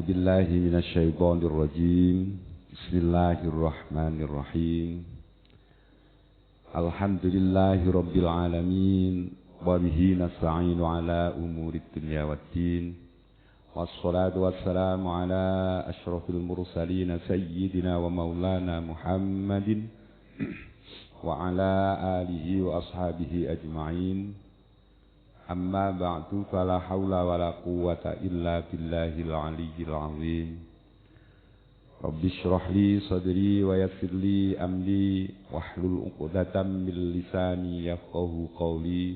بالله من الشيطان الرجيم. بسم الله الرحمن الرحيم. الحمد لله رب العالمين وبه نستعين على أمور الدنيا والدين والصلاة والسلام على أشرف المرسلين سيدنا ومولانا محمد وعلى آله وأصحابه أجمعين. أما بعد فلا حول ولا قوة إلا بالله العلي العظيم. رب اشرح لي صدري ويسر لي أمري واحلل عقدة من لساني يفقهوا قولي.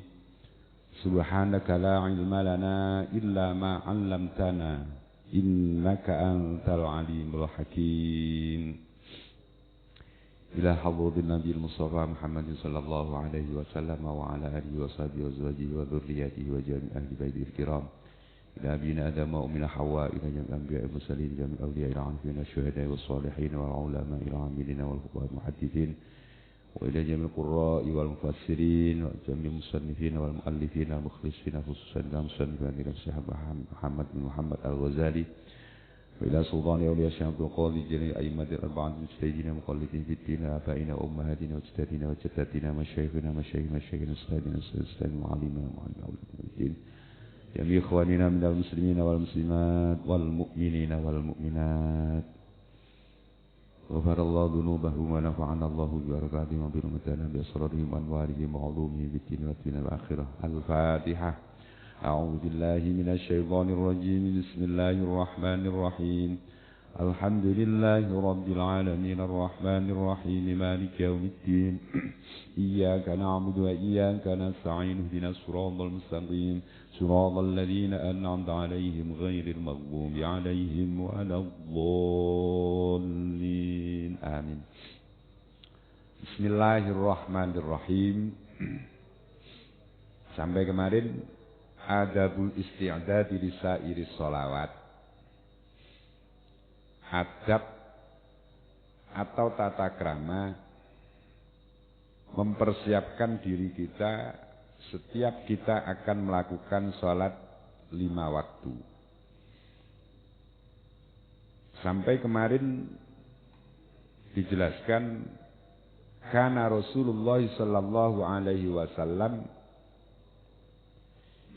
سبحانك لا علم لنا إلا ما علمتنا إنك أنت العليم الحكيم. إلى حضرة النبي المصطفى محمد صلى الله عليه وسلم وعلى آله وصحبه وزوجه وذريته وجميع أهل بيته الكرام. إلى أبينا آدم وأمنا حواء، إلى جميع الأنبياء والمرسلين، جميع الأولياء العارفين الشهداء والصالحين والعلماء العاملين والفقهاء المحدثين، وإلى جميع القراء والمفسرين وجميع المصنفين والمؤلفين المخلصين، خصوصا إلى مصنف محمد بن محمد الغزالي، وإلى سلطان أولياء الشيخ عبد القادر جميع أئمة الأربعة المجتهدين المقلدين في الدين، آبائنا وأمهاتنا وأجدادنا وجداتنا مشايخنا أستاذنا معلمنا أولاد الدين، جميع إخواننا من المسلمين والمسلمات والمؤمنين والمؤمنات. غفر الله ذنوبهم ونفعنا الله ببركاتهم وبرحمتنا بأسرارهم وأنوارهم وعلومهم في الدين والدنيا والآخرة. الفاتحة. أعوذ بالله من الشيطان الرجيم. بسم الله الرحمن الرحيم. الحمد لله رب العالمين الرحمن الرحيم مالك يوم الدين. إياك نعبد وإياك نستعين اهدنا الصراط المستقيم صراط الذين أنعمت عليهم غير المغضوب عليهم ولا الضالين آمين. بسم الله الرحمن الرحيم. Sampai kemarin adabul isti'dad li sairi sholawat. Adab atau tata krama mempersiapkan diri kita setiap kita akan melakukan sholat 5 waktu. Sampai kemarin dijelaskan kana Rasulullah sallallahu alaihi wasallam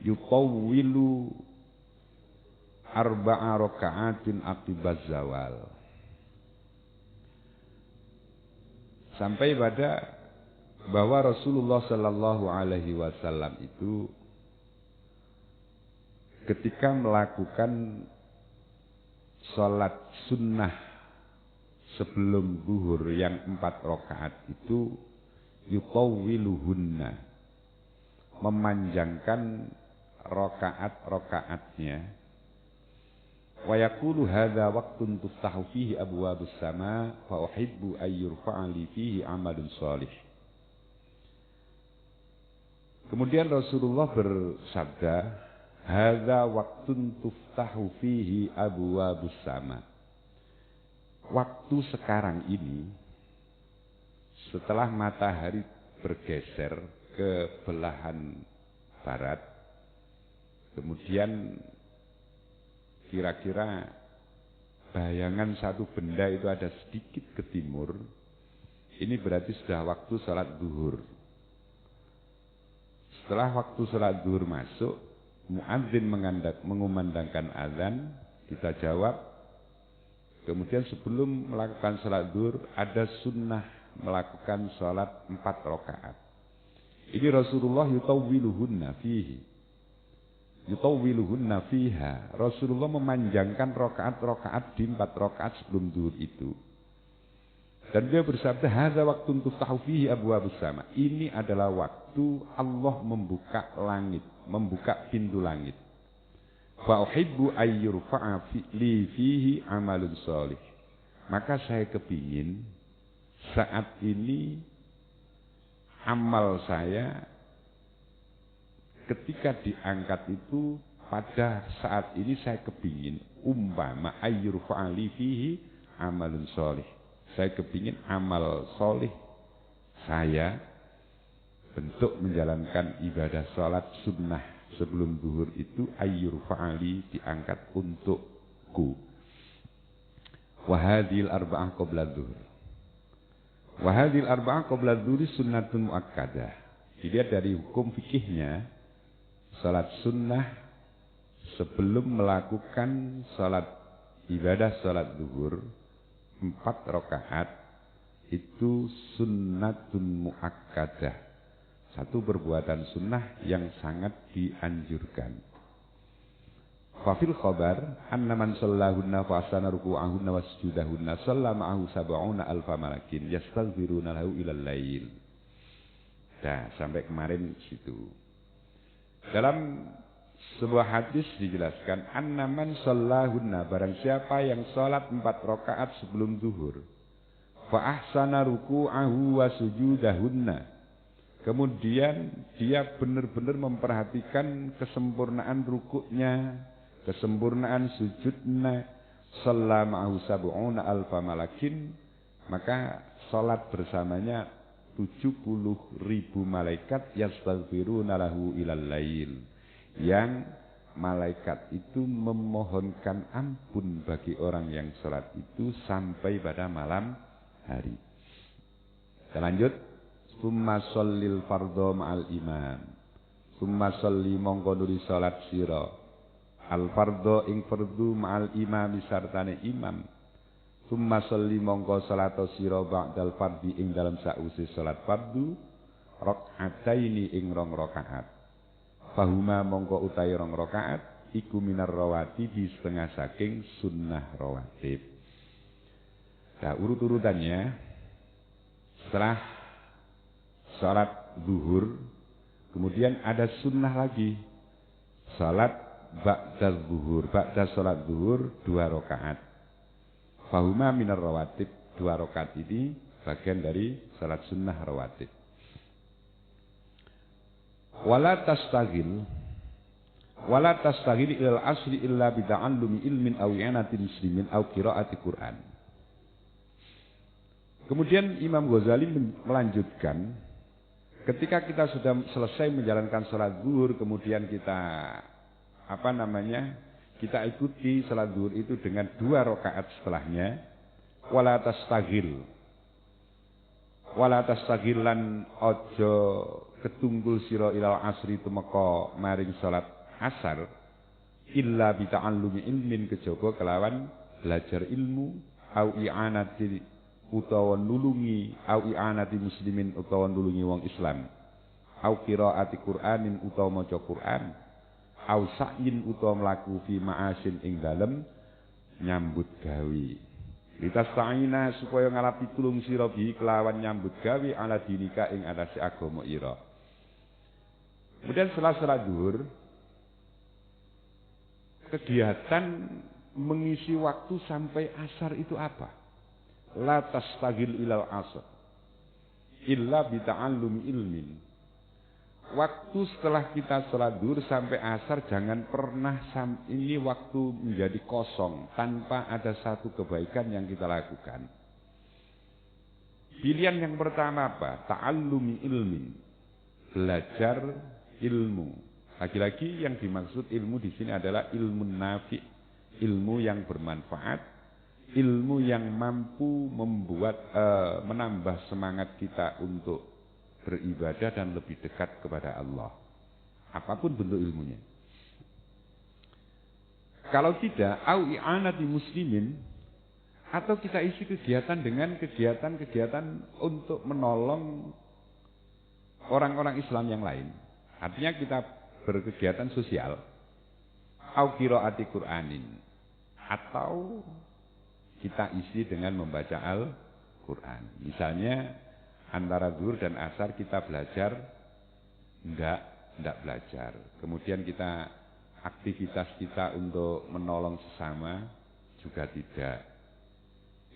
yutawwilu arba'a raka'atin aqibaz zawal. Sampai pada bahwa Rasulullah sallallahu alaihi wasallam itu ketika melakukan salat sunnah sebelum zuhur yang 4 rakaat itu yutawwiluhunna, memanjangkan rakaat-rakaatnya. Wa yaqulu hadza waqtun tuftahu fihi abwabus sama fa uhibbu ay yurfa'a li fihi amalun shalih. Kemudian Rasulullah bersabda, hadza waqtun tuftahu fihi abwabus sama. Waktu sekarang ini setelah matahari bergeser ke belahan barat, kemudian kira-kira bayangan satu benda itu ada sedikit ke timur, ini berarti sudah waktu salat zuhur. Setelah waktu salat zuhur masuk, muadzin mengumandangkan azan, kita jawab. Kemudian sebelum melakukan salat zuhur ada sunnah melakukan salat 4 rakaat. Ini Rasulullah yutawwiluhunna fiha. Rasulullah memanjangkan rakaat-rakaat di 4 rakaat sebelum zuhur itu. Dan dia bersabda, hadza waqtun tuftahu fihi abwabus sama. Ini adalah waktu Allah membuka langit, membuka pintu langit. Fa uhibbu ay yurfa'a li fihi amalun shalih. Maka saya kepingin saat ini amal saya ketika diangkat itu, pada saat ini saya kepingin umpama ayyur fa'ali fihi amalun sholih. Saya kepingin amal sholih saya bentuk menjalankan ibadah sholat sunnah sebelum zuhur itu ayyur fa'ali diangkat untukku. Wa hadhil arba'ah qabla dzuhur. Wa hadhil arba'ah qabla dzuhur sunnatun muakkadah. Dilihat dari hukum fikihnya, salat sunnah sebelum melakukan salat ibadah salat zuhur 4 rakaat itu sunnatun muakkadah. Satu perbuatan sunnah yang sangat dianjurkan. Fafil khabar anna man shallahunna fa asana ruku'ahunna wa sujudahunna sallama ma'ahu sab'una alfa malakin yastaghfiruna lahu ilal lail. Nah, sampai kemarin situ. Dalam sebuah hadis dijelaskan anna man shallahunna, barang siapa yang salat 4 rakaat sebelum zuhur, fa ahsana ruku'ahu wa sujudahunna, kemudian dia benar-benar memperhatikan kesempurnaan rukuknya, kesempurnaan sujudnya, sallama ma'ahu sab'una alfa malakin, maka salat bersamanya 70.000 malaikat yastaghfiruna lahu ilal lail, yang malaikat itu memohonkan ampun bagi orang yang salat itu sampai pada malam hari. Kita lanjut. Summa shallil fardhu ma'al imam. Summa shalli mongko nuli salat sira al fardhu ing fardhu ma'al imam sartane imam. Summa shalli mongko salat sira ba'dal fardhi ing dalam sakwise salat fardhu rakaataini ing 2 rakaat. Fahuma mongko utahe 2 rakaat iku minar rawatib setengah saking sunnah rawatib. Nah, urut-urutannya setelah salat zuhur kemudian ada sunnah lagi, salat ba'da zuhur, ba'da salat zuhur 2 rakaat. Fahuma minar rawatib, 2 rakaat ini bagian dari salat sunnah rawatib. Wala tastaghil ilal asri illa bita'allumi ilmin aw i'anati muslimin aw qiraati Qur'an. Kemudian Imam Ghazali melanjutkan, ketika kita sudah selesai menjalankan salat zuhur, kemudian kita kita ikuti salat zuhur itu dengan 2 rakaat setelahnya. Wala tastaghilan ojo ketunggul sira ilal asri tumeka maring salat asar illa bi ta'allumi ilmin, kejaba kelawan belajar ilmu au i'anati utawa nulungi au i'anati muslimin utawa nulungi wong Islam au qiraati Qur'anin utawa maca Qur'an au sa'yin utawa mlaku fi ma'asin ing dalem nyambut gawe. Litasta'ina supaya ngalapi tulung sira bi kelawan nyambut gawe ala dinika ing atase agama ira. Kemudian setelah salat zuhur, kegiatan mengisi waktu sampai asar itu apa? La tastaghil ilal asr illa bi ta'allumi ilmin. Waktu setelah kita salat zuhur sampai asar jangan pernah ini waktu menjadi kosong tanpa ada satu kebaikan yang kita lakukan. Pilihan yang pertama apa? Ta'allumi ilmin. Belajar ilmu. Lagi-lagi yang dimaksud ilmu di sini adalah ilmu nafi, ilmu yang bermanfaat, ilmu yang mampu membuat menambah semangat kita untuk beribadah dan lebih dekat kepada Allah. Apapun bentuk ilmunya. Kalau tidak, au i'anati muslimin, atau kita isi kegiatan dengan kegiatan-kegiatan untuk menolong orang-orang Islam yang lain. Artinya kita berkegiatan sosial. Au qiraati Qur'anin, atau kita isi dengan membaca Al-Qur'an. Misalnya antara zuhur dan asar kita belajar, enggak belajar. Kemudian kita aktivitas kita untuk menolong sesama juga tidak.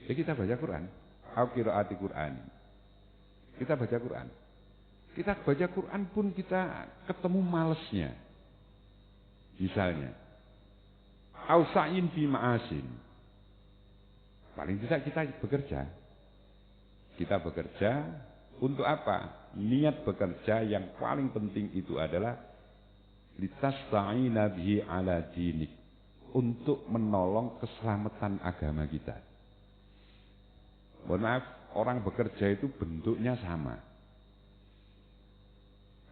Ya kita baca Quran, au qiraati Qur'an. Kita baca Quran. Kita baca Quran pun kita ketemu malesnya. Misalnya, au sa'in fi ma'asin. Paling tidak kita bekerja. Kita bekerja untuk apa? Niat bekerja yang paling penting itu adalah litasta'ina bihi ala dinik, untuk menolong keselamatan agama kita. Mohon maaf, orang bekerja itu bentuknya sama.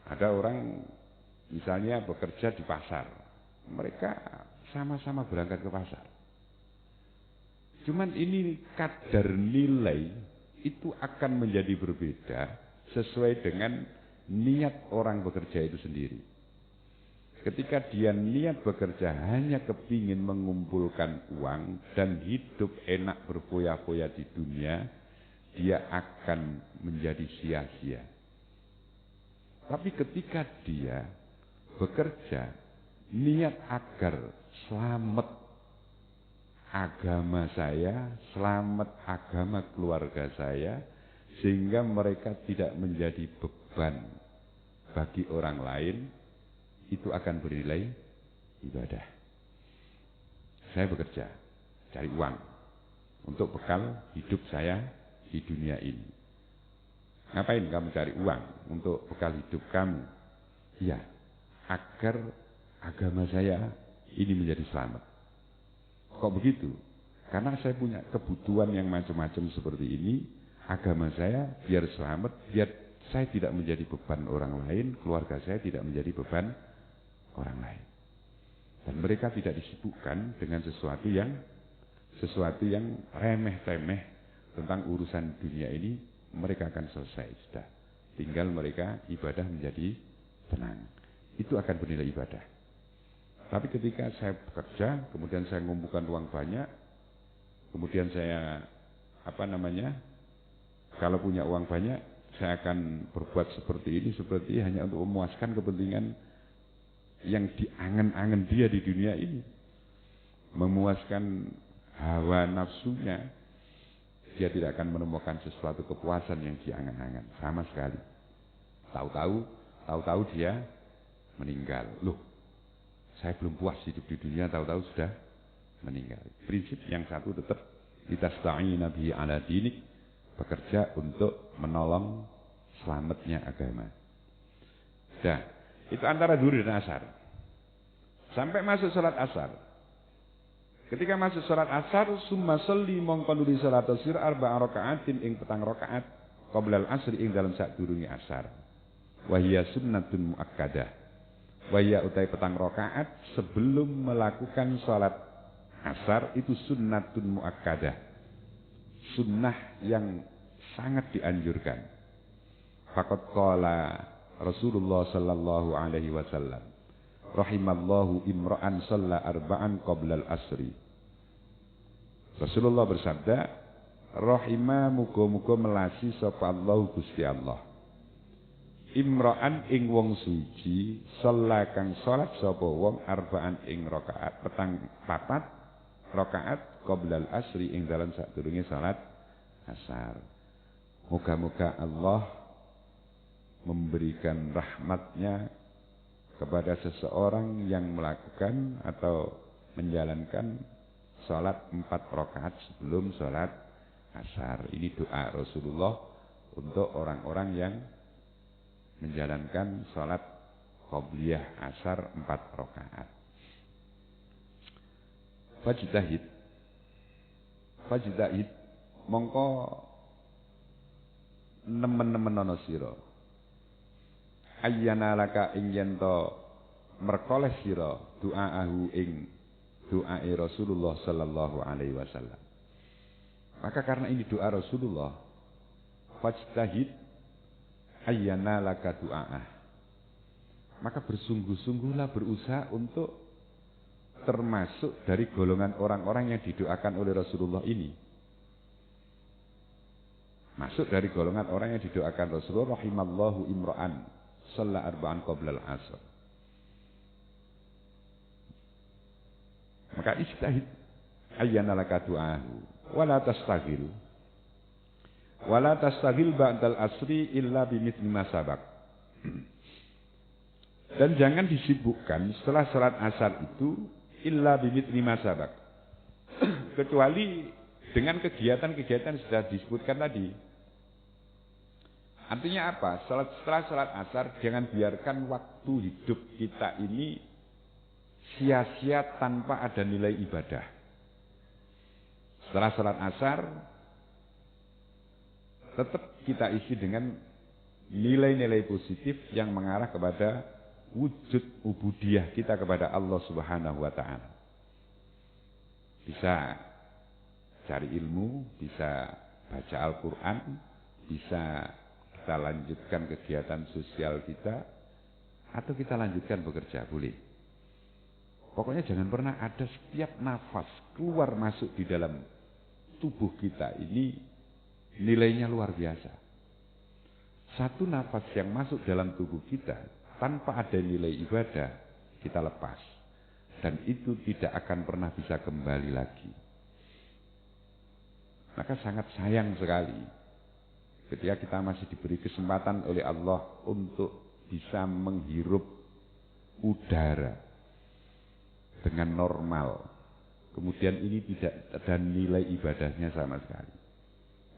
Ada orang misalnya bekerja di pasar, mereka sama-sama berangkat ke pasar. Cuman ini kadar nilai itu akan menjadi berbeda sesuai dengan niat orang bekerja itu sendiri. Ketika dia niat bekerja hanya kepingin mengumpulkan uang dan hidup enak berfoya-foya di dunia, dia akan menjadi sia-sia. Tapi ketika dia bekerja niat agar selamat agama saya, selamat agama keluarga saya, sehingga mereka tidak menjadi beban bagi orang lain, itu akan bernilai ibadah. Saya bekerja, cari uang untuk bekal hidup saya di dunia ini. Ngapain kamu cari uang untuk bekal hidup kamu? Ya, agar agama saya ini menjadi selamat. Kok begitu? Karena saya punya kebutuhan yang macam-macam seperti ini, agama saya biar selamat, biar saya tidak menjadi beban orang lain, keluarga saya tidak menjadi beban orang lain. Dan mereka tidak disibukkan dengan sesuatu yang remeh-temeh tentang urusan dunia ini. Mereka akan selesai sudah. Tinggal mereka ibadah menjadi tenang. Itu akan bernilai ibadah. Tapi ketika saya bekerja, kemudian saya mengumpulkan uang banyak, kemudian saya kalau punya uang banyak, saya akan berbuat seperti ini hanya untuk memuaskan kepentingan yang diangan-angan dia di dunia ini, memuaskan hawa nafsunya. Dia tidak akan menemukan sesuatu kepuasan yang diangan-angan sama sekali. Tahu-tahu dia meninggal. Loh, saya belum puas hidup di dunia, tahu-tahu sudah meninggal. Prinsip yang satu tetap, litasta'ina bihi ala dinik, bekerja untuk menolong selamatnya agama. Nah, itu antara zuhur dan asar. Sampai masuk salat asar. Ketika masuk salat asar, summa sholli mongko nuli salat asar arba'a raka'atin ing petang rakaat qabla al-asri ing dalam sadurunge asar. Wa hiya sunnatun muakkadah. Wa hiya utai petang rakaat sebelum melakukan salat asar itu sunnatun muakkadah. Sunnah yang sangat dianjurkan. Faqad qala Rasulullah sallallahu alaihi wasallam, rahimallahu imra'an shalla arba'an qabla al-asri. Rasulullah bersabda, rahimah muga-muga melasi sapa Allah Gusti Allah. Imra'an ing wong suci, shalla kang salat sapa wong arba'an ing rakaat petang papat rakaat qabla al-asri ing dalam sadurunge salat asar. Moga-moga Allah memberikan rahmatnya kepada seseorang yang melakukan atau menjalankan sholat 4 rakaat sebelum sholat asar. Ini doa Rasulullah untuk orang-orang yang menjalankan sholat qobliyah asar 4 rakaat. Fajtahid mongko nemen-nemen ana sira. Ayyana laka ing yento merkoleh sira doaahu ing doae Rasulullah sallallahu alaihi wasallam. Maka karena ini doa Rasulullah, fajtahid ayyana laka doaah. Maka bersungguh-sungguhlah berusaha untuk termasuk dari golongan orang-orang yang didoakan oleh Rasulullah ini. Masuk dari golongan orang yang didoakan Rasulullah, rahimallahu imra'an shalla arba'an qabla al-asr. Maka ijtahid ayyana laka du'ahu wala tastaghil ba'dal asri illa bimithli ma sabaq. Dan jangan disibukkan setelah salat asar itu illa bimithli ma sabaq, kecuali dengan kegiatan-kegiatan yang sudah disebutkan tadi. Artinya apa? Setelah salat asar jangan biarkan waktu hidup kita ini sia-sia tanpa ada nilai ibadah. Setelah salat asar tetap kita isi dengan nilai-nilai positif yang mengarah kepada wujud ubudiyah kita kepada Allah Subhanahu wa taala. Bisa cari ilmu, bisa baca Al-Qur'an, bisa kita lanjutkan kegiatan sosial kita, atau kita lanjutkan bekerja, boleh. Pokoknya jangan pernah ada setiap nafas keluar masuk di dalam tubuh kita ini nilainya luar biasa. Satu nafas yang masuk dalam tubuh kita tanpa ada nilai ibadah, kita lepas. Dan itu tidak akan pernah bisa kembali lagi. Maka sangat sayang sekali ketika kita masih diberi kesempatan oleh Allah untuk bisa menghirup udara dengan normal. Kemudian ini tidak ada nilai ibadahnya sama sekali.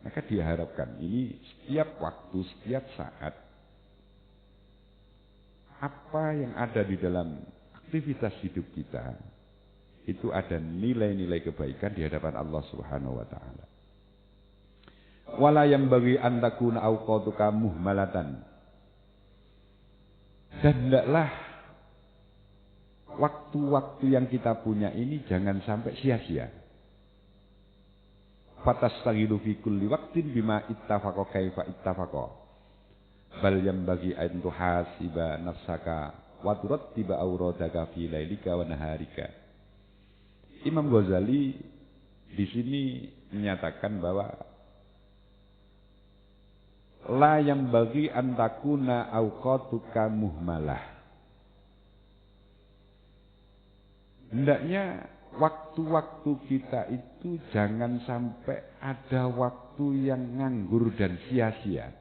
Maka diharapkan ini setiap waktu, setiap saat, apa yang ada di dalam aktivitas hidup kita, itu ada nilai-nilai kebaikan di hadapan Allah Subhanahu wa taala. Wala yang bagi antakuna awqatuka muhmalatan. Dan hendaklah waktu-waktu yang kita punya ini jangan sampai sia-sia. Fatastagilu fi kulli waqtin bima ittafaqa kaifa ittafaqa. Bal yang bagi an tuhasiba nafsaka wa turattiba awradaka fi lailika wa naharika. Imam Ghazali di sini menyatakan bahwa la yang bagi antakuna awqatuka muhmalah. Hendaknya waktu-waktu kita itu jangan sampai ada waktu yang nganggur dan sia-sia.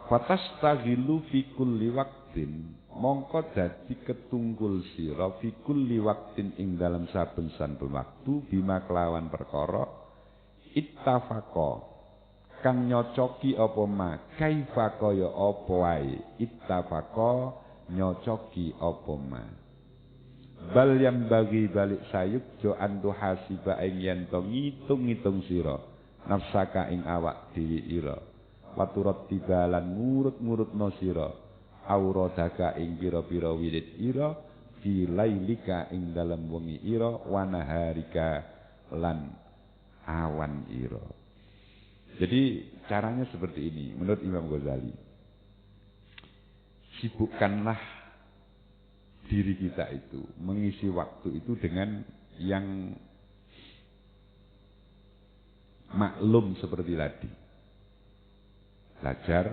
Fatastaghilu fi kulli waqtin, mongko dadi ketunggul sira fi kulli waqtin ing dalam saben-saben waktu bima kelawan perkara ittafaqa kang nyocoki apa ma kaifa kaya apa wae ittafaqa nyocoki apa ma. Bal yang bagi balik sayuk jo antu hasiba ing yen to ngitung-ngitung sira nafsaka ing awak dhewe ira waturat tibalan ngurut-ngurutno sira auradaka ing pira-pira wirid ira fi lailika ing dalem wengi ira wa naharika lan awan ira. Jadi caranya seperti ini menurut Imam Ghazali. Sibukkanlah diri kita itu, mengisi waktu itu dengan yang maklum seperti tadi. Belajar,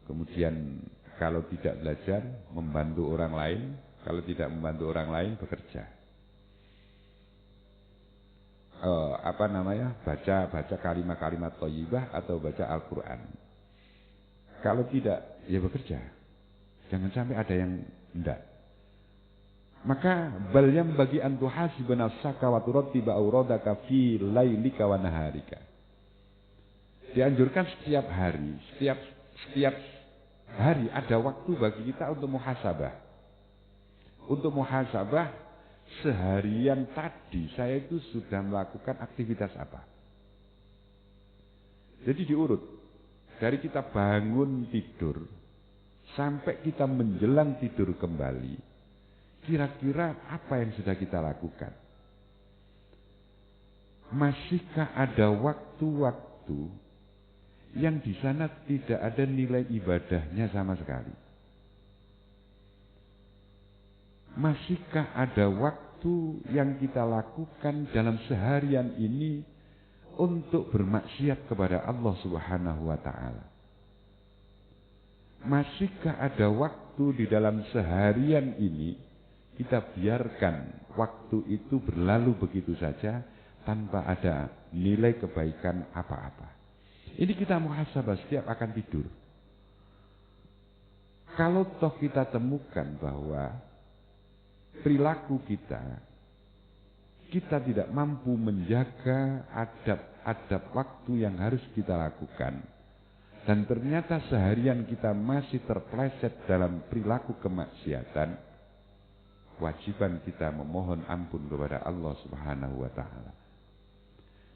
kemudian kalau tidak belajar, membantu orang lain, kalau tidak membantu orang lain, bekerja. Baca kalimat-kalimat thayyibah atau baca Al-Quran. Kalau tidak, ya bekerja. Jangan sampai ada yang tidak. Maka bal yang bagi antuhasib nafsaka wa turattiba auradaka fi lailika wa naharika. Dianjurkan setiap hari, setiap hari ada waktu bagi kita untuk muhasabah. Untuk muhasabah seharian tadi saya itu sudah melakukan aktivitas apa. Jadi diurut dari kita bangun tidur sampai kita menjelang tidur kembali, kira-kira apa yang sudah kita lakukan? Masihkah ada waktu-waktu yang di sana tidak ada nilai ibadahnya sama sekali? Masihkah ada waktu yang kita lakukan dalam seharian ini untuk bermaksiat kepada Allah Subhanahu wa taala? Masihkah ada waktu di dalam seharian ini kita biarkan waktu itu berlalu begitu saja tanpa ada nilai kebaikan apa-apa? Ini kita muhasabah setiap akan tidur. Kalau toh kita temukan bahwa perilaku kita tidak mampu menjaga adab waktu yang harus kita lakukan, dan ternyata seharian kita masih terpeleset dalam perilaku kemaksiatan, kewajiban kita memohon ampun kepada Allah Subhanahu wa taala.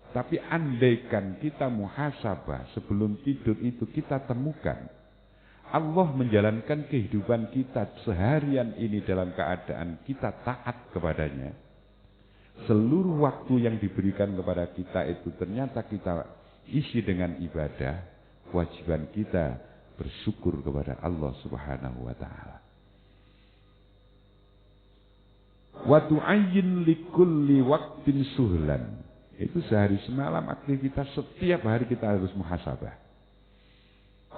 Tapi andaikan kita muhasabah sebelum tidur itu kita temukan Allah menjalankan kehidupan kita seharian ini dalam keadaan kita taat kepadanya. Seluruh waktu yang diberikan kepada kita itu ternyata kita isi dengan ibadah. Kewajiban kita bersyukur kepada Allah Subhanahu wa taala. Wa tu'ayyin likulli waqtin suhlan. Itu sehari semalam aktivitas setiap hari kita harus muhasabah.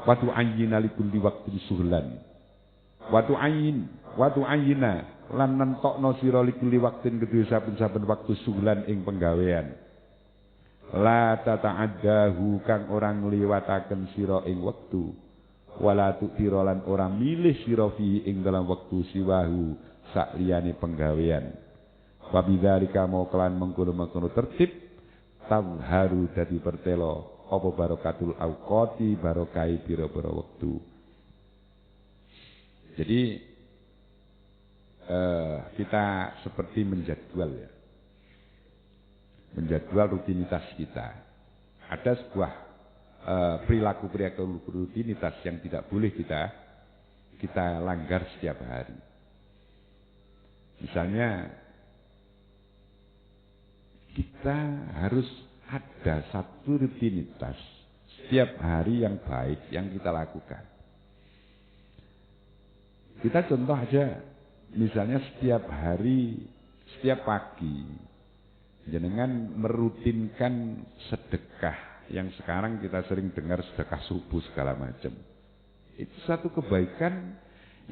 Wa tu'ayyina likulli waqtin suhlan. Wa tu'ayyina lan nentokno sira likulli waqtin kedue saben-saben waktu suhlan ing penggawean. La tata'addahu kang orang ngliwataken sira ing wektu. Wala tu'tira lan ora milih sira fi ing dalam wektu siwahu sak liyane penggawean. Wa bidzalika mau kelan mengkono-mengkono tertib tazharu dadi pertelo apa barokatul auqati barokai pira-pira wektu. Jadi kita seperti menjadwal ya. Menjadwal rutinitas kita. Ada sebuah perilaku rutinitas yang tidak boleh kita langgar setiap hari. Misalnya kita harus ada satu rutinitas setiap hari yang baik yang kita lakukan. Kita contoh aja, misalnya setiap hari, setiap pagi, jenengan merutinkan sedekah yang sekarang kita sering dengar sedekah subuh segala macam. Itu satu kebaikan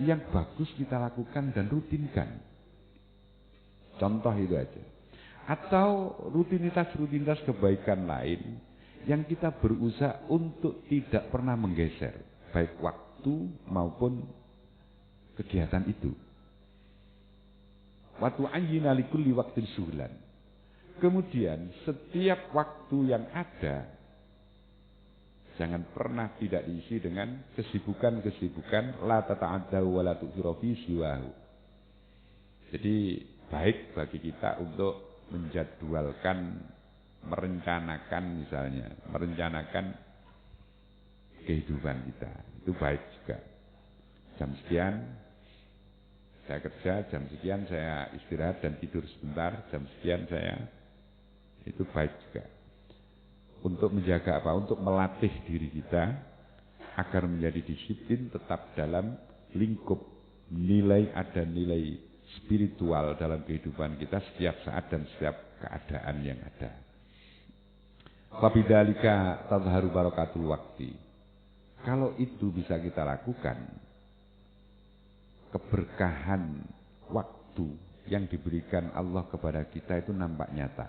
yang bagus kita lakukan dan rutinkan. Contoh itu aja. Atau rutinitas-rutinitas kebaikan lain yang kita berusaha untuk tidak pernah menggeser, baik waktu maupun kegiatan itu. Waktu ayyina likulli waqtin suhlan. Kemudian setiap waktu yang ada jangan pernah tidak diisi dengan kesibukan-kesibukan la tata'adda wa la tu'thira fi siwahu. Jadi baik bagi kita untuk menjadwalkan, merencanakan kehidupan kita. Itu baik juga. Jam sekian saya kerja, jam sekian saya istirahat dan tidur sebentar, jam sekian saya, itu baik juga. Untuk menjaga apa? Untuk melatih diri kita agar menjadi disiplin tetap dalam lingkup ada nilai spiritual dalam kehidupan kita setiap saat dan setiap keadaan yang ada. Wabidzalika tazharu barakatul waqti. Kalau itu bisa kita lakukan, keberkahan waktu yang diberikan Allah kepada kita itu nampak nyata.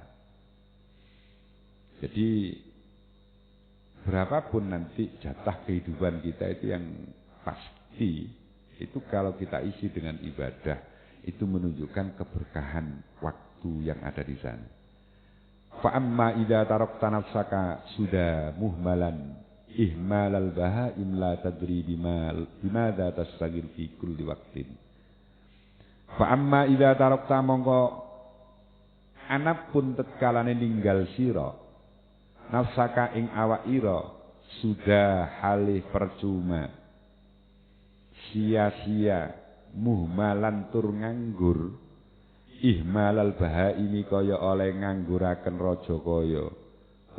Jadi berapapun nanti jatah kehidupan kita itu yang pasti, itu kalau kita isi dengan ibadah, itu menunjukkan keberkahan waktu yang ada di sana. Fa amma idza tarakta nafsaka sudah muhmalan ihmalal bahaim la tadri bimadza tastagil fi kulli waqtin. Fa amma idza tarakta mongko anapun tetkalane ninggal sira nafsaka ing awak ira sudah halih percuma sia-sia muhmalan tur nganggur ihmalal bahaimi kaya oleh ngangguraken raja kaya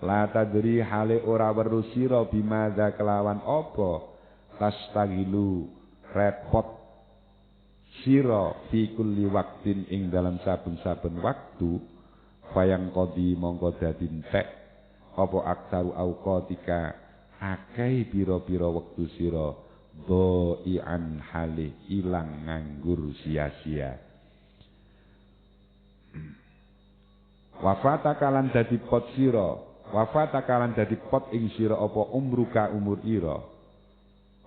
la tadri hale ora weruh sira bimadza kelawan apa tastagilu repot sira fi kulli waqtin ing dalam saben-saben waktu bayang kodi mongko dadi entek apa aktaru auqatika akeh pira-pira wektu sira doi'an hale ilang nganggur sia-sia. Wafatakalan dadi pot sira, wafatakalan dadi pot ing sira apa umruka umur ira.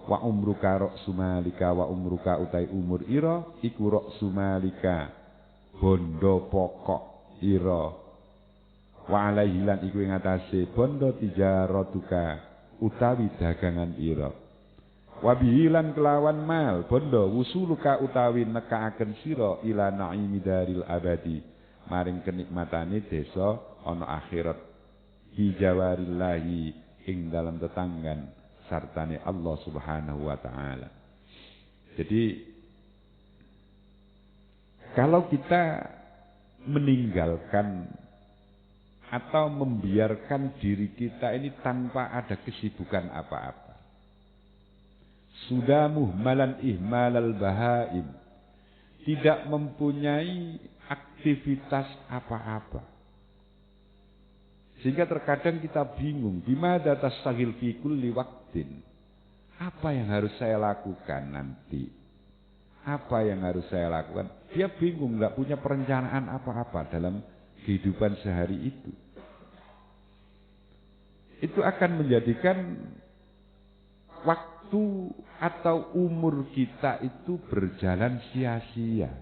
Wa umruka ra'su malika wa umruka utai umur ira iku ra'su malika bondo pokok ira. Wa alaihi lan iku ing atase bondo tijaratuka utawi dagangan ira. Wabihilan kelawan mal bondo wusuluka utawi nekaaken sira ila naimi daril abadi maring kenikmatane desa ana akhirat bijawarillahi ing dalam tetanggan sartane Allah Subhanahu wa taala. Jadi kalau kita meninggalkan atau membiarkan diri kita ini tanpa ada kesibukan apa-apa, sudah muhmalan ihmalal bahaim, tidak mempunyai aktivitas apa-apa, sehingga terkadang kita bingung, bimada tastaghil fi kulli waqtin, apa yang harus saya lakukan nanti, apa yang harus saya lakukan. Dia bingung, nggak punya perencanaan apa-apa dalam kehidupan sehari itu. Itu akan menjadikan waktu atau umur kita itu berjalan sia-sia.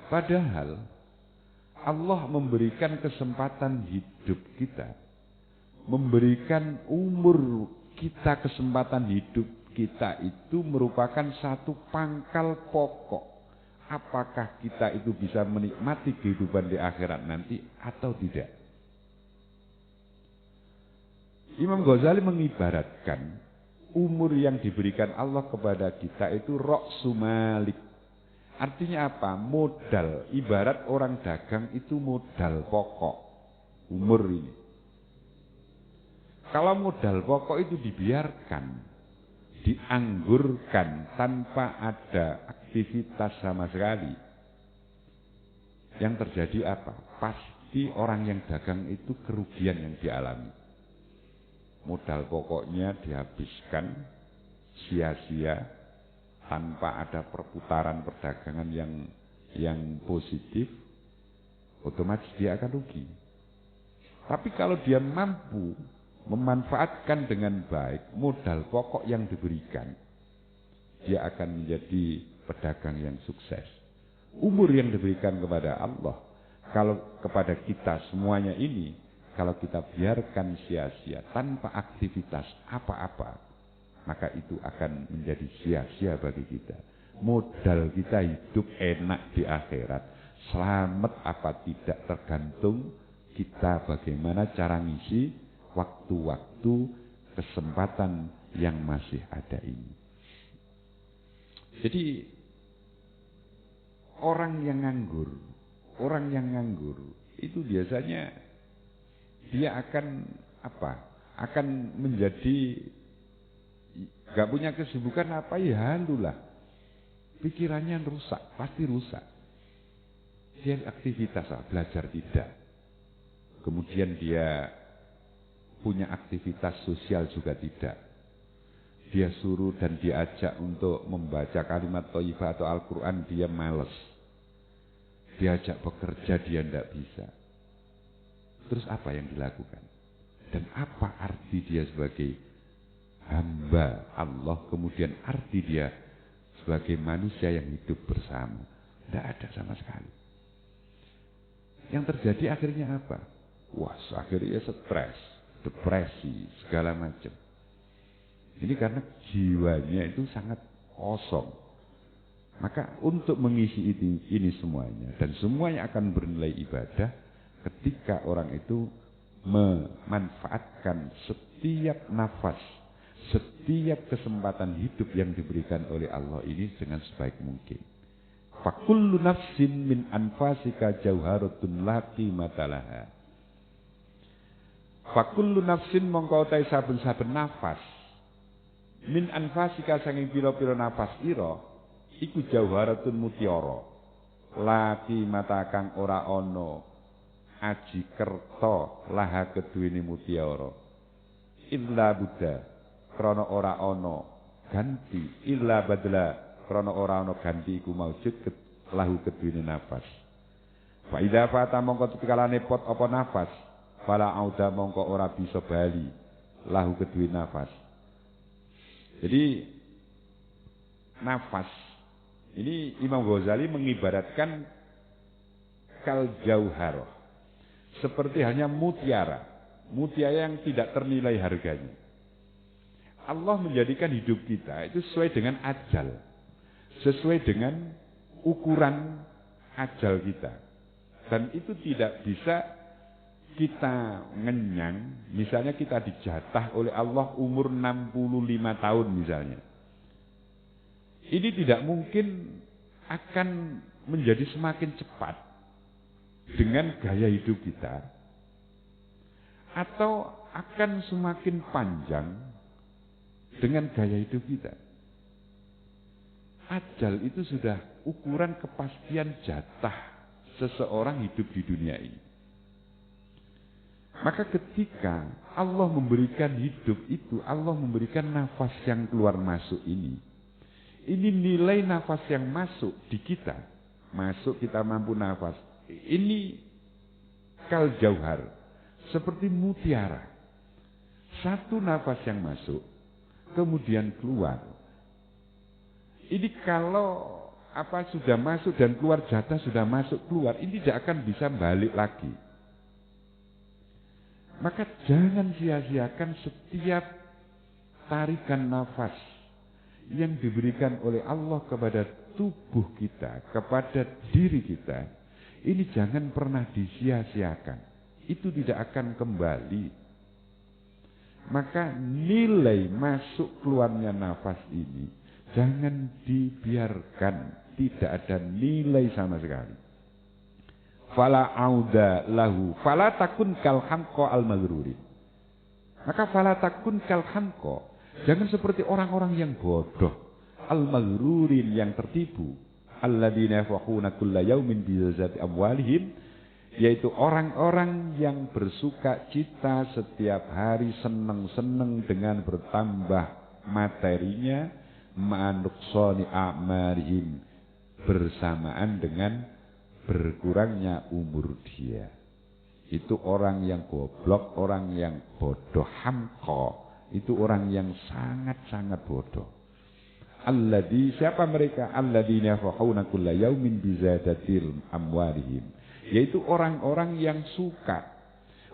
Padahal Allah memberikan kesempatan hidup kita, memberikan umur kita, kesempatan hidup kita itu merupakan satu pangkal pokok. Apakah kita itu bisa menikmati kehidupan di akhirat nanti atau tidak? Imam Ghazali mengibaratkan umur yang diberikan Allah kepada kita itu ra'su malik. Artinya apa? Modal. Ibarat orang dagang itu modal pokok umur ini. Kalau modal pokok itu dibiarkan, dianggurkan tanpa ada aktivitas sama sekali, yang terjadi apa? Pasti orang yang dagang itu kerugian yang dialami. Modal pokoknya dihabiskan sia-sia tanpa ada perputaran perdagangan yang positif, otomatis dia akan rugi. Tapi kalau dia mampu memanfaatkan dengan baik modal pokok yang diberikan, dia akan menjadi pedagang yang sukses. Umur yang diberikan kepada Allah, kalau kepada kita semuanya ini, kalau kita biarkan sia-sia tanpa aktivitas apa-apa, maka itu akan menjadi sia-sia bagi kita. Modal kita hidup enak di akhirat, selamat apa tidak tergantung kita bagaimana cara ngisi waktu-waktu kesempatan yang masih ada ini. Jadi orang yang nganggur itu biasanya dia akan apa? Akan menjadi gak punya kesibukan apa, ya halulah. Pikirannya rusak, pasti rusak. Dia aktivitas, belajar tidak. Kemudian dia punya aktivitas sosial juga tidak. Dia suruh dan diajak untuk membaca kalimat thayyibah atau Al-Quran, dia malas. Diajak bekerja, dia tidak bisa. Terus apa yang dilakukan? Dan apa arti dia sebagai hamba Allah, kemudian arti dia sebagai manusia yang hidup bersama? Tidak ada sama sekali. Yang terjadi akhirnya apa? Wah, akhirnya stres, depresi, segala macam. Ini karena jiwanya itu sangat kosong. Maka untuk mengisi ini semuanya, dan semuanya akan bernilai ibadah ketika orang itu memanfaatkan setiap nafas, setiap kesempatan hidup yang diberikan oleh Allah ini dengan sebaik mungkin. Fakullu nafsin min anfasika jauharatun laki matalaha. Fakullu nafsin mongko utai saben-saben nafas min anfasika sanging pira-pira nafas ira iku jauharatun mutiara laki mata kang ora ana aji kerta laha keduwene mutiara illa buddha krana ora ana ganti illa badla krana ora ana ganti iku maujud lahu keduwene nafas. Fa idza fata mongko tikalane pot apa nafas fala auda mongko ora bisa bali lahu keduwene nafas. Jadi nafas ini Imam Ghazali mengibaratkan kal jauharah, seperti hanya mutiara yang tidak ternilai harganya. Allah menjadikan hidup kita itu sesuai dengan ajal, sesuai dengan ukuran ajal kita, dan itu tidak bisa kita ngenyang, misalnya kita dijatah oleh Allah umur 65 tahun misalnya. Ini tidak mungkin akan menjadi semakin cepat dengan gaya hidup kita, atau akan semakin panjang dengan gaya hidup kita. Ajal itu sudah ukuran kepastian jatah seseorang hidup di dunia ini. Maka ketika Allah memberikan hidup itu, Allah memberikan nafas yang keluar masuk ini nilai nafas yang masuk di kita, masuk kita mampu nafas, ini kal jauhar, seperti mutiara. Satu nafas yang masuk, kemudian keluar. Ini kalau sudah masuk dan keluar, jatah sudah masuk keluar, ini tidak akan bisa balik lagi. Maka jangan sia-siakan setiap tarikan nafas yang diberikan oleh Allah kepada tubuh kita, kepada diri kita. Ini jangan pernah disia-siakan. Itu tidak akan kembali. Maka nilai masuk keluarnya nafas ini jangan dibiarkan, tidak ada nilai sama sekali. Fala auda lahu, fala takun kal hamqa al maghruri. Maka fala takun kal hamqa, jangan seperti orang-orang yang bodoh, al maghrurin yang tertipu, alladzina yafrahuna kulla yaumin bi zati amwalihim, yaitu orang-orang yang bersuka cita setiap hari, senang-senang dengan bertambah materinya, ma'anuqsani a'marihim, bersamaan dengan berkurangnya umur dia. Itu orang yang goblok, orang yang bodoh, hamqa. Itu orang yang sangat-sangat bodoh. Siapa mereka? Alladzina yafrahuna kulla yaumin bizadatil amwalihim. Yaitu orang-orang yang suka,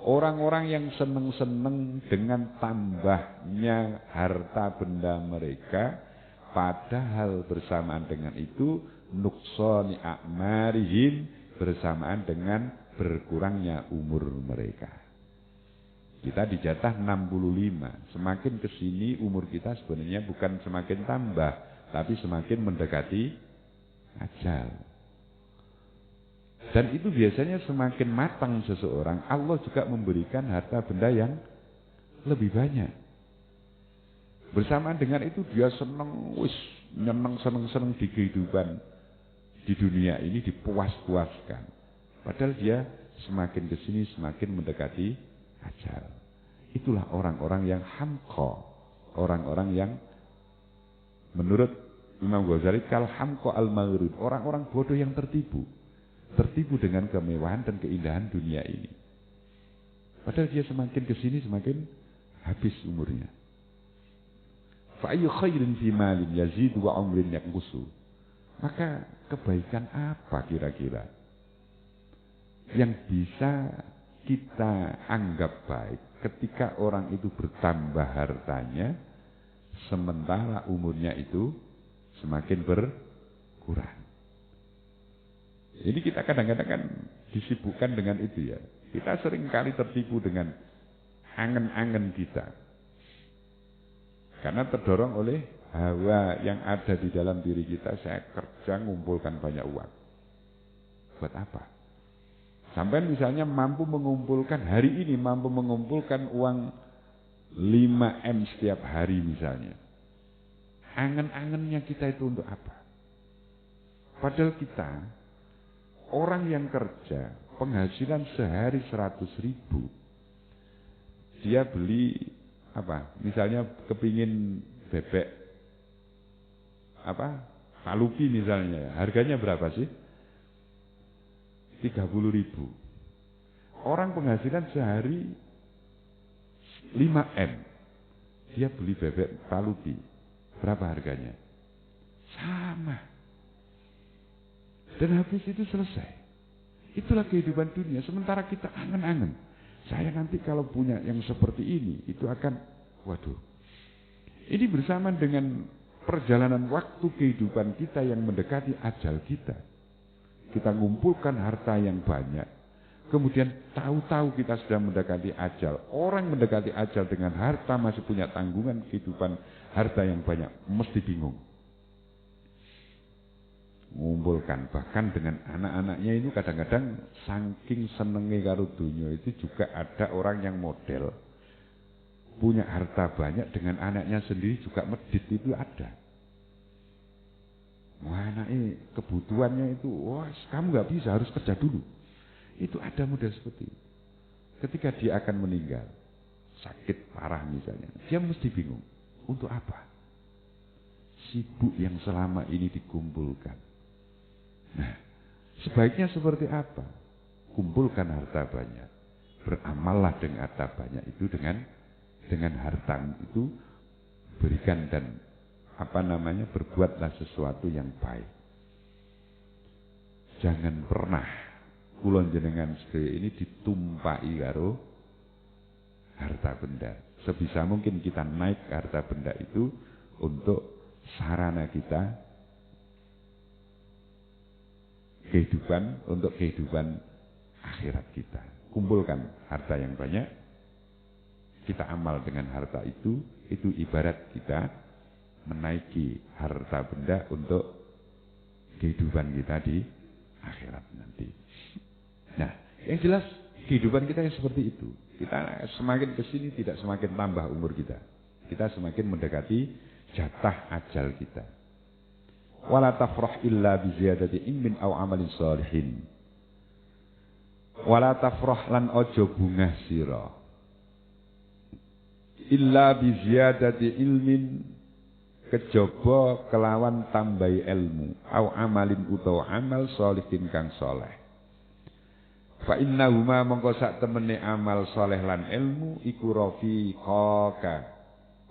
orang-orang yang senang-senang dengan tambahnya harta benda mereka, padahal bersamaan dengan itu nuqsani a'marihim, bersamaan dengan berkurangnya umur mereka. Kita dijatah 65. Semakin kesini umur kita sebenarnya bukan semakin tambah, tapi semakin mendekati ajal. Dan itu biasanya semakin matang seseorang, Allah juga memberikan harta benda yang lebih banyak. Bersamaan dengan itu dia senang, senang di kehidupan di dunia ini, dipuas-puaskan. Padahal dia semakin kesini semakin mendekati ajal. Itulah orang-orang yang hamqa, orang-orang yang menurut Imam Ghazali kal hamqa al maghrur, orang-orang bodoh yang tertipu dengan kemewahan dan keindahan dunia ini. Padahal dia semakin kesini semakin habis umurnya. Fa ayyu khairin fi malin yazidu wa umrin yanqusu. Maka kebaikan apa kira-kira yang bisa kita anggap baik ketika orang itu bertambah hartanya sementara umurnya itu semakin berkurang? Jadi kita kadang-kadang kan disibukkan dengan itu ya. Kita seringkali tertipu dengan angen-angen kita. Karena terdorong oleh hawa yang ada di dalam diri kita, saya kerja mengumpulkan banyak uang. Buat apa? Sampai misalnya mampu mengumpulkan, hari ini mampu mengumpulkan uang 5M setiap hari misalnya. Angen-angennya kita itu untuk apa? Padahal kita, orang yang kerja, penghasilan sehari 100.000, dia beli apa? Misalnya kepingin bebek palupi misalnya, harganya berapa sih? 30.000. Orang penghasilan sehari 5M, dia beli bebek palupi, berapa harganya? Sama. Dan habis itu selesai. Itulah kehidupan dunia. Sementara kita angen-angen, saya nanti kalau punya yang seperti ini, itu akan, waduh. Ini bersamaan dengan perjalanan waktu kehidupan kita yang mendekati ajal kita. Kita ngumpulkan harta yang banyak, Kemudian tahu-tahu kita sudah mendekati ajal. Orang mendekati ajal dengan harta, masih punya tanggungan kehidupan, harta yang banyak, mesti bingung. Mengumpulkan, bahkan dengan anak-anaknya itu kadang-kadang saking senenge karo dunia itu juga ada orang yang model. Punya harta banyak dengan anaknya sendiri juga medit, itu ada. Wah, anaknya kebutuhannya itu, wah kamu nggak bisa, harus kerja dulu. Itu ada model seperti itu. Ketika dia akan meninggal, sakit parah misalnya, dia mesti bingung, untuk apa? Sibuk yang selama ini dikumpulkan. Nah, sebaiknya seperti apa? Kumpulkan harta banyak. Beramallah dengan harta banyak itu dengan harta itu berikan dan berbuatlah sesuatu yang baik. Jangan pernah kula jenengan sedaya ini ditumpai karo harta benda. Sebisa mungkin kita naik harta benda itu untuk sarana kita untuk kehidupan akhirat kita. Kumpulkan harta yang banyak, kita amal dengan harta itu ibarat kita menaiki harta benda untuk kehidupan kita di akhirat nanti. Nah, yang jelas kehidupan kita yang seperti itu. Kita semakin kesini tidak semakin tambah umur kita. Kita semakin mendekati jatah ajal kita. Wala tafrah illa bi ziyadati ilmin aw amalin sholihin. Wala tafrah lan ojo bungah sira. Illa bi ziyadati ilmin kejaba kelawan tambahi ilmu aw amalin utawa amal sholihin kang saleh. Fa innahuma mongko sak temene amal saleh lan ilmu iku rafiqaka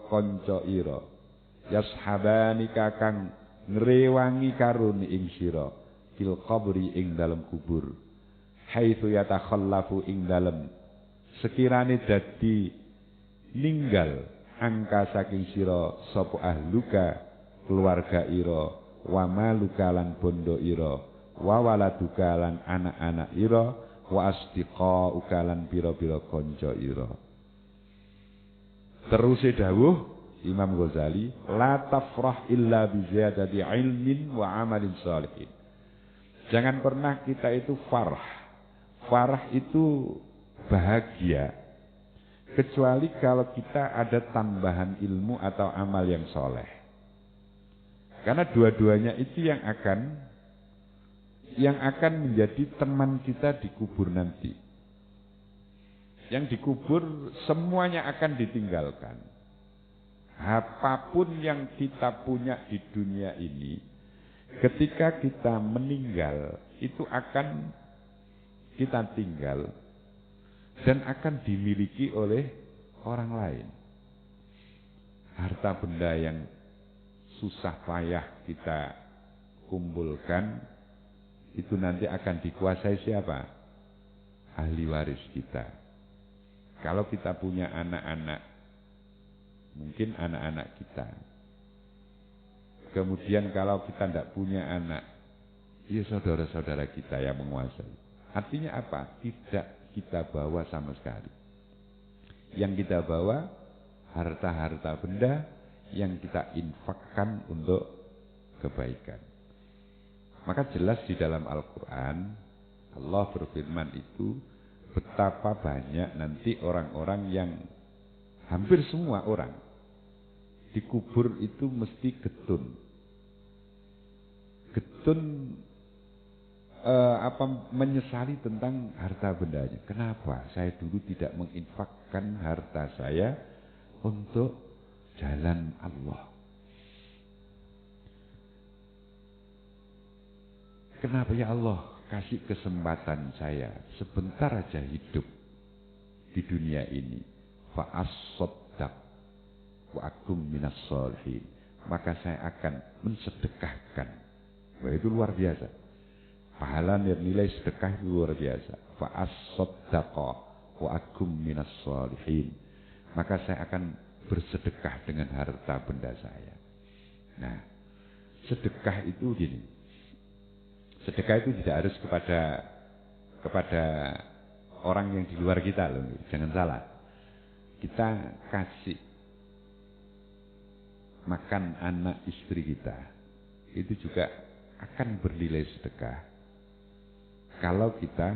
kanca ira yashabani kakang ngrewangi karun ing sira fil qabri ing dalem kubur haitsu yatakhallafu ing dalem sekirane dadi ninggal angka saking sira sapa ahluka keluarga ira wa maluka lan bondo ira wa waladuka lan anak-anak ira wa asdiqa ukalan pira-pira kanca ira. Terus dawuh Imam Ghazali, la tafrah illa bi ziyadati ilmin wa amalin sholihin. Jangan pernah kita itu farah. Farah itu bahagia kecuali kalau kita ada tambahan ilmu atau amal yang soleh. Karena dua-duanya itu yang akan menjadi teman kita di kubur nanti. Yang dikubur semuanya akan ditinggalkan. Apapun yang kita punya di dunia ini, ketika kita meninggal, itu akan kita tinggal dan akan dimiliki oleh orang lain. Harta benda yang susah payah kita kumpulkan, itu nanti akan dikuasai siapa? Ahli waris kita. Kalau kita punya anak-anak, mungkin anak-anak kita. Kemudian kalau kita tidak punya anak, ya saudara-saudara kita yang menguasai. Artinya apa? Tidak kita bawa sama sekali. Yang kita bawa harta-harta benda yang kita infakkan untuk kebaikan. Maka jelas di dalam Al-Quran Allah berfirman itu betapa banyak nanti orang-orang yang hampir semua orang dikubur itu mesti getun. Getun menyesali tentang harta bendanya. Kenapa saya dulu tidak menginfakkan harta saya untuk jalan Allah? Kenapa ya Allah kasih kesempatan saya sebentar aja hidup di dunia ini? Fa'as-soddaq wa'akum minas sholihin. Maka saya akan mensedekahkan. Wah, itu luar biasa. Pahala nilai sedekah itu luar biasa. Fa'as-soddaqa wa'akum minas sholihin. Maka saya akan bersedekah dengan harta benda saya. Nah, sedekah itu gini. Sedekah itu tidak harus kepada orang yang di luar kita loh, jangan salah. Kita kasih makan anak istri kita, itu juga akan bernilai sedekah. Kalau kita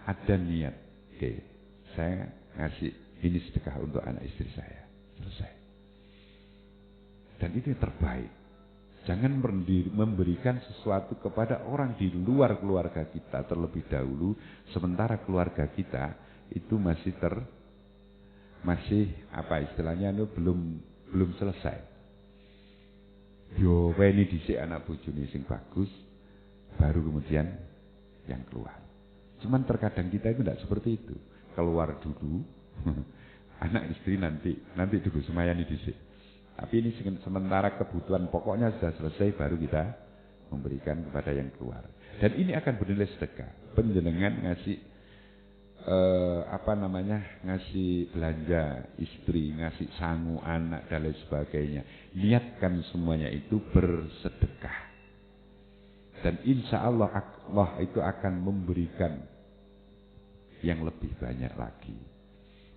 ada niat, oke, saya ngasih ini sedekah untuk anak istri saya, selesai. Dan itu yang terbaik. Jangan memberikan sesuatu kepada orang di luar keluarga kita terlebih dahulu, sementara keluarga kita itu masih apa istilahnya itu belum selesai. Yo, ini dhisik anak bojone sing bagus, baru kemudian yang keluar. Cuman terkadang kita itu tidak seperti itu. Keluar dulu, anak istri nanti dulu semayani dhisik. Tapi ini sementara kebutuhan pokoknya sudah selesai, baru kita memberikan kepada yang keluar. Dan ini akan bernilai sedekah. Penjenengan ngasih ngasih belanja istri, ngasih sangu anak dan lain sebagainya. Niatkan semuanya itu bersedekah. Dan insya Allah itu akan memberikan yang lebih banyak lagi.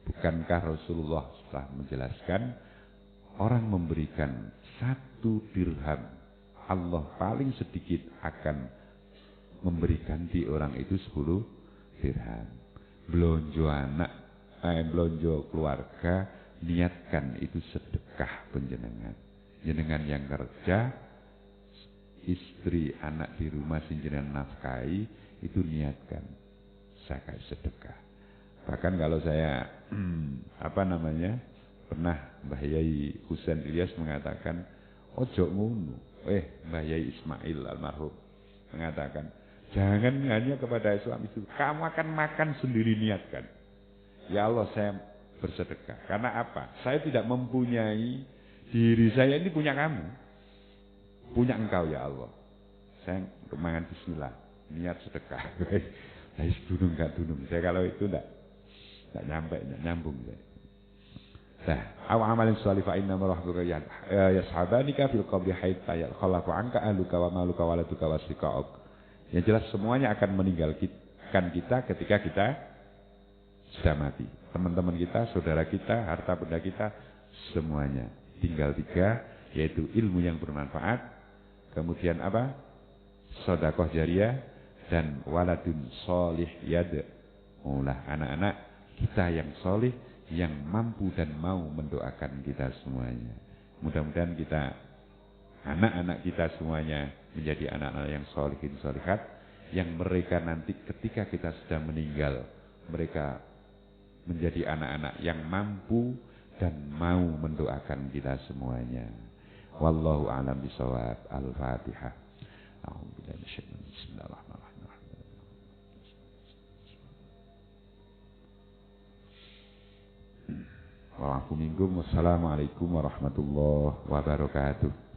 Bukankah Rasulullah telah menjelaskan, orang memberikan 1 dirham, Allah paling sedikit akan memberikan di orang itu 10 dirham. Belonjo anak, belonjo keluarga, niatkan itu sedekah penjenengan. Jenengan yang kerja, istri, anak di rumah sing jenengan nafkahi, itu niatkan zakat sedekah. Bahkan kalau saya pernah Mbah Yai Husain Ilyas mengatakan, ojo ngono. Mbah Yai Ismail almarhum mengatakan, jangan hanya kepada suami istri, kamu akan makan sendiri, niatkan. Ya Allah, saya bersedekah. Karena apa? Saya tidak mempunyai diri saya, ini punya kamu. Punya engkau ya Allah. Saya untuk makan bismillah, niat sedekah. Saya dunung gak dunung. Saya kalau itu enggak nyambung saya. Nah, aw amalin shalih fa inna marahbuka yashabanika fil qabri hatta yakhallafu anka ahluka wa maluka waladuka wasiqauk. Yang jelas semuanya akan meninggalkan kita ketika kita sudah mati. Teman-teman kita, saudara kita, harta benda kita, semuanya. Tinggal 3, yaitu ilmu yang bermanfaat, kemudian apa? Sedekah jariyah, dan waladun sholih yad. Anak-anak kita yang sholih, yang mampu dan mau mendoakan kita semuanya. Mudah-mudahan kita, anak-anak kita semuanya menjadi anak-anak yang sholihin sholihat, yang mereka nanti ketika kita sudah meninggal, mereka menjadi anak-anak yang mampu dan mau mendoakan kita semuanya. Wallahu a'lam bishawab. Al-Fatihah. Bismillahirrahmanirrahim. Waalaikumsalam warahmatullahi wabarakatuh.